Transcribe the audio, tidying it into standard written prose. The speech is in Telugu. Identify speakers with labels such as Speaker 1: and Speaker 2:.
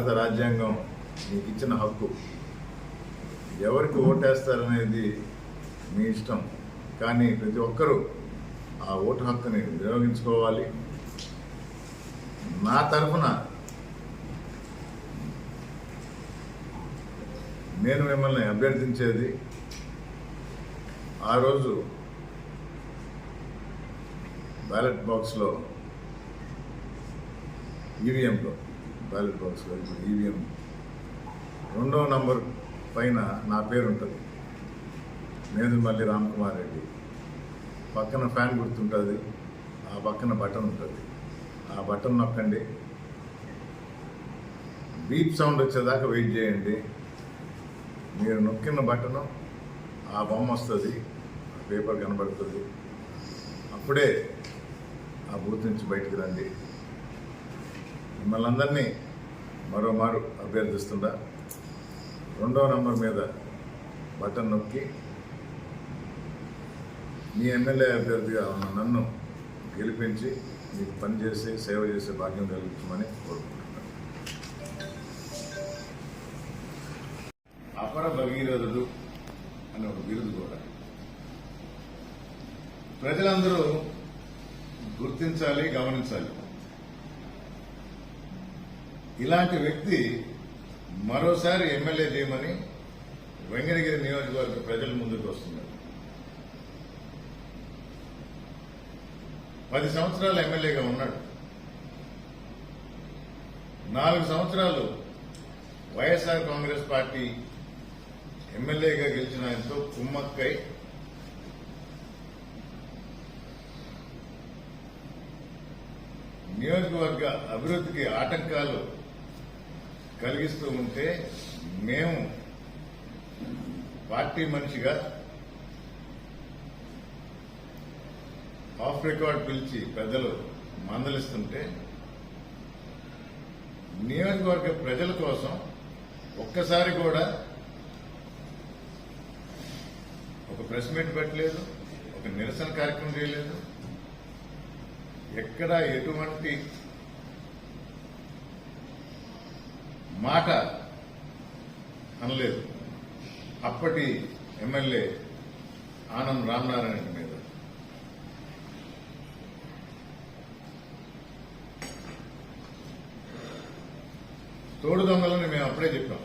Speaker 1: భారత రాజ్యాంగం మీకు ఇచ్చిన హక్కు. ఎవరికి ఓటేస్తారనేది మీ ఇష్టం, కానీ ప్రతి ఒక్కరూ ఆ ఓటు హక్కుని వినియోగించుకోవాలి. నా తరఫున నేను మిమ్మల్ని అభ్యర్థించేది, ఆ రోజు బ్యాలెట్ బాక్స్లో ఈవీఎంలో ఇప్పుడు ఈవీఎం 2వ నంబర్ పైన నా పేరు ఉంటుంది, మేదుమల్లి రామ్కుమార్ రెడ్డి. పక్కన ఫ్యాన్ గుర్తుంటుంది, ఆ పక్కన బటన్ ఉంటుంది. ఆ బటన్ నొక్కండి, బీప్ సౌండ్ వచ్చేదాకా వెయిట్ చేయండి. మీరు నొక్కిన బటను ఆ బొమ్మ వస్తుంది, ఆ పేపర్ కనబడుతుంది. అప్పుడే ఆ బూత్ నుంచి బయటికి రండి. మిమ్మల్ని అందరినీ మరోమారు అభ్యర్థిస్తుందా, 2వ నంబర్ మీద బటన్ నొక్కి మీ ఎమ్మెల్యే అభ్యర్థిగా ఉన్న నన్ను గెలిపించి మీకు పనిచేసి సేవ చేసే భాగ్యం కలుగుతుందని కోరుకుంటున్నాను. అపర భగీరథుడు అనే ఒక బిరుదు కూడా ప్రజలందరూ గుర్తించాలి, గమనించాలి. ఇలాంటి వ్యక్తి మరోసారి ఎమ్మెల్యే చేయమని వెంకటగిరి నియోజకవర్గ ప్రజల ముందుకు వస్తున్నారు. 10 సంవత్సరాలు ఎమ్మెల్యేగా ఉన్నాడు. 4 సంవత్సరాలు వైఎస్ఆర్ కాంగ్రెస్ పార్టీ ఎమ్మెల్యేగా గెలిచిన ఆయనతో కుమ్మక్కై నియోజకవర్గ అభివృద్ధికి ఆటంకాలు కలిగిస్తూ ఉంటే మేము పార్టీ మనిషిగా ఆఫ్ రికార్డ్ పిలిచి పెద్దలు మందలిస్తుంటే నియోజకవర్గ ప్రజల కోసం ఒక్కసారి కూడా ఒక ప్రెస్ మీట్ పెట్టలేదు, ఒక నిరసన కార్యక్రమం చేయలేదు, ఎక్కడా ఎటువంటి మాట అనలేదు. అప్పటి ఎమ్మెల్యే ఆనం రామనారాయణ మీద తోడు దొంగలని మేము అప్పుడే చెప్పాం.